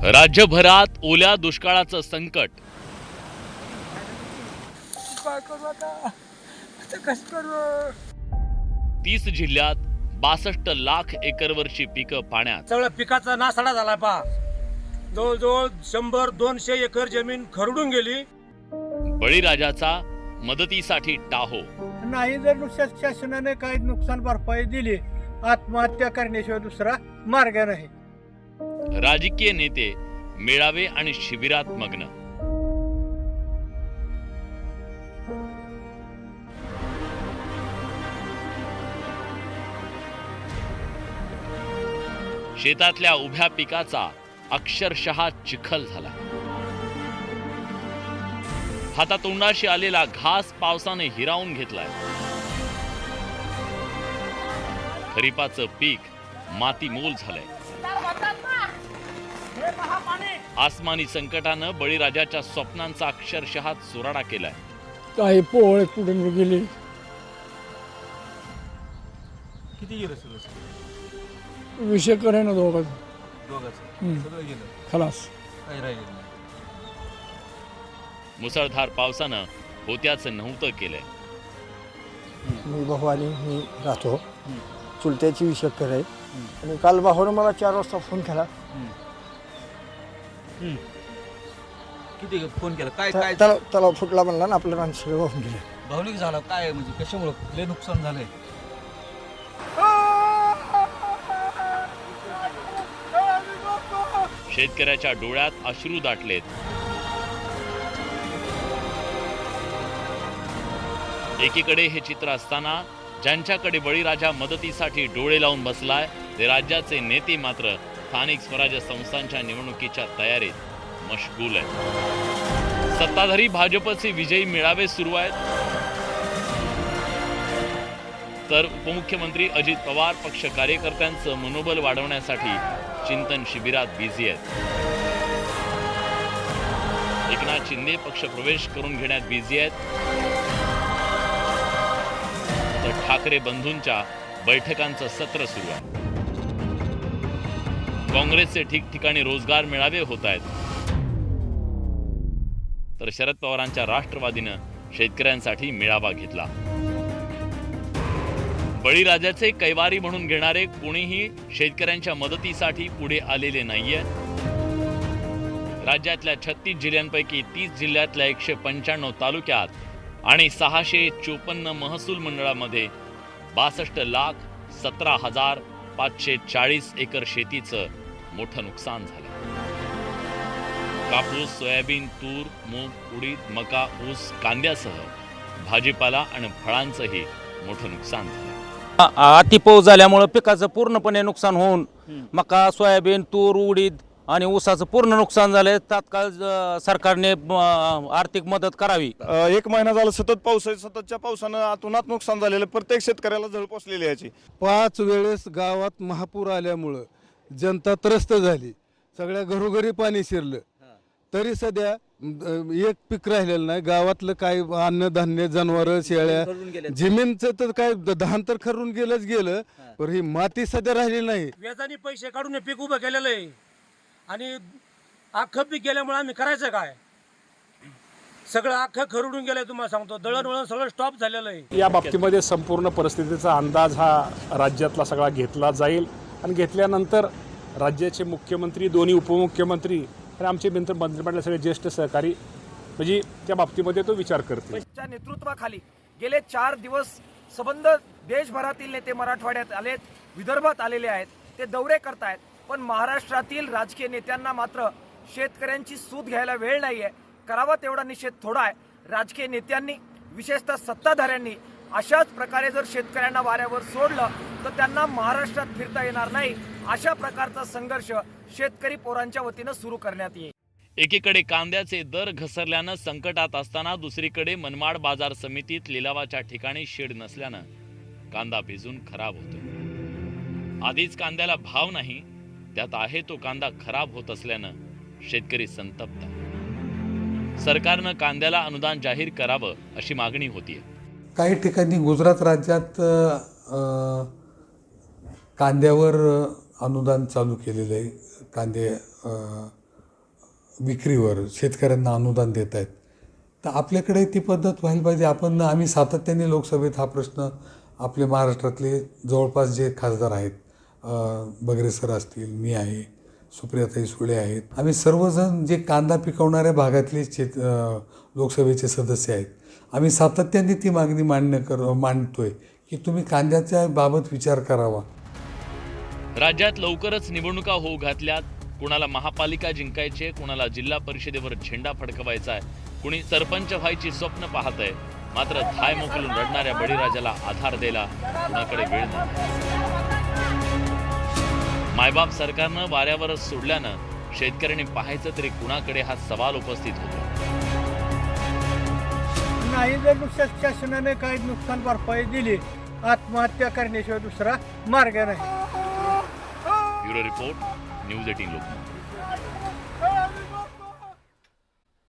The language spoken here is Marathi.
राज्यभरात ओल्या दुष्काळाचं संकट. काय करू आता कसं करू 30 जिल्ह्यात 62 लाख एकरवरची पिकं पाण्यात. सगळं पिकाचा नासाडा झाला पा जवळजवळ 100-200 एकर जमीन खरडून गेली. बळीराजाचा मदतीसाठी टाहो. नाही जर नुसत्या शासनाने काही नुकसान भरपाई दिली आत्महत्या करण्याशिवाय दुसरा मार्ग नाही. राजकीय नेते मेळावे आणि शिबिरात मग्न. शेतातल्या उभ्या पिकाचा अक्षरशः चिखल झाला. हातातोंडाशी आलेला घास पावसाने हिरावून घेतलाय. खरीपाचं पीक मातीमोल झालंय. आसमानी संकटानं बळीराजाच्या स्वप्नांचा अक्षरशः चुराडा केलाय. काही पोळे पुढून गेले. किती गेलं सगळं? विषय करे ना दोघं सगळं गेलं, खलास. काही राहिलं नाही. मुसळधार पावसानं होत्याचं नव्हतं केलंय. मी भवानी मी राहतो. चुलत्याची विषयकर आहे आणि काल भावानं मला 4 वाजता फोन केला. किती फोन केला? काय काय त्याला फुटला म्हणला ना आपल्या रान सगळं वाहून गेलं. भावनिक झाला काय म्हणजे कशामुळं लय नुकसान झालंय? शेतकऱ्याच्या डोळ्यात अश्रू दाटलेत. एकीकडे हे चित्र असताना ज्यांच्याकडे बळीराजा मदतीसाठी डोळे लावून बसलाय ते राज्याचे नेते मात्र स्थानिक स्वराज्य संस्थांच्या निवडणुकीच्या तयारीत मशगूल आहेत. सत्ताधारी भाजपचे विजयी मेळावे सुरू आहेत, तर उपमुख्यमंत्री अजित पवार पक्ष कार्यकर्त्यांचं मनोबल वाढवण्यासाठी चिंतन शिबिरात बिझी आहेत. एकनाथ शिंदे पक्ष प्रवेश करून घेण्यात बिझी आहेत, तर ठाकरे बंधूंच्या बैठकांचं सत्र सुरू आहे. काँग्रेसचे ठिकठिकाणी रोजगार मेळावे होत आहेत, तर शरद पवारांच्या राष्ट्रवादीनं शेतकऱ्यांसाठी मेळावा घेतला. बळीराजाचे कैवारी म्हणून घेणारे कोणीही शेतकऱ्यांच्या मदतीसाठी पुढे आलेले नाहीये. राज्यातल्या 36 जिल्ह्यांपैकी 30 जिल्ह्यातल्या 195 तालुक्यात आणि 654 महसूल मंडळामध्ये 62,17,540 एकर शेतीचं मोठं नुकसान झालं. कापूस, सोयाबीन, तूर, मूग, उडीद, मका, ऊस, कांद्यासह भाजीपाला आणि फळांचंही मोठं नुकसान झालं. अतिपाऊस झाल्यामुळं पिकाचं पूर्णपणे नुकसान होऊन मका, सोयाबीन, तूर, उडीद आणि ऊसाचं पूर्ण नुकसान झालंय. तात्काळ सरकारने आर्थिक मदत करावी. 1 महिना झाला सतत पाऊस आहे. सततच्या पावसानं अतोनात नुकसान झालेलं, प्रत्येक शेतकऱ्याला झळ पोचलेली याची. 5 वेळेस गावात महापूर आल्यामुळं जनता त्रस्त झाली. सगळ्या घरोघरी पाणी शिरलं, तरी सध्या एक पीक राहिलेलं नाही. गावातलं काय अन्नधान्य, जनावरं, शेळ्या, जमीनचं तर काय धान तर खरून गेलंच गेलं, पण ही माती सध्या राहिली नाही. व्याजाने पैसे काढून हे पीक उभं केलेलं आहे आणि अख्खं पीक गेल्यामुळे आम्ही करायचं काय? सगळं अख्खं खरडून गेलंय. तुम्हाला सांगतो, दळणवळण सगळं स्टॉप झालेलं आहे. या बाबतीमध्ये संपूर्ण परिस्थितीचा अंदाज हा राज्यातला सगळा घेतला जाईल आणि घेतल्यानंतर राज्याचे मुख्यमंत्री, दोन्ही उपमुख्यमंत्री आणि आमचे मंत्रिमंडळातले सगळे ज्येष्ठ सहकारी म्हणजे त्या बाबतीमध्ये तो विचार करतील. च्या नेतृत्वाखाली गेले 4 दिवस संबंध देशभरातील नेते मराठवाड्यात आलेत, विदर्भात आलेले आहेत, ते दौरे करतायत. पण महाराष्ट्रातील राजकीय नेत्यांना मात्र शेतकऱ्यांची सूत घ्यायला वेळ नाहीये. करावा तेवढा निषेध थोडा आहे. राजकीय नेत्यांनी, विशेषतः सत्ताधाऱ्यांनी अशाच प्रकारे जर शेतकऱ्यांना वाऱ्यावर सोडलं तर त्यांना महाराष्ट्रात फिरता येणार नाही. अशा प्रकारचा संघर्ष शेतकरी पोरांच्या वतीनं सुरू करण्यात येईल. एकीकडे कांद्याचे दर घसरल्यानं संकटात असताना दुसरीकडे मनमाड बाजार समितीत लिलावाच्या ठिकाणी शेड नसल्यानं कांदा भिजून खराब होतो. आधीच कांद्याला भाव नाही, त्यात आहे तो कांदा खराब होत असल्यानं शेतकरी संतप्त. सरकारनं कांद्याला अनुदान जाहीर करावं अशी मागणी होतीये. काही ठिकाणी गुजरात राज्यात कांद्यावर अनुदान चालू केलेलं आहे. कांदे विक्रीवर शेतकऱ्यांना अनुदान देत आहेत. तर आपल्याकडे ती पद्धत व्हायला पाहिजे. आम्ही सातत्याने लोकसभेत हा प्रश्न आपले महाराष्ट्रातले जवळपास जे खासदार आहेत, बगरे सर असतील, मी आहे, सुप्रियाताई सुळे आहेत, आम्ही सर्वजण जे कांदा पिकवणाऱ्या भागातले लोकसभेचे सदस्य आहेत, आम्ही सातत्याने ती मागणी मांडतोय की तुम्ही कांद्याच्या बाबत विचार करावा. राज्यात लवकरच निवडणुका होऊ घातल्यात. कुणाला महापालिका जिंकायचे, कुणाला जिल्हा परिषदेवर झेंडा फडकवायचा आहे, कुणी सरपंच व्हायची स्वप्न पाहत आहे. मात्र थाय मोकलून रडणाऱ्या बळीराजाला आधार द्यायला कुणाकडे वेळ नाही. मायबाप सरकारनं वाऱ्यावरच सोडल्यानं शेतकऱ्यांनी पाहायचं तरी कुणाकडे हा सवाल उपस्थित होतो. नाही जर शासनाने काही नुकसान भरपाई दिली, आत्महत्या करण्याशिवाय दुसरा मार्ग नाही. Bureau report, news 18 Lokmat.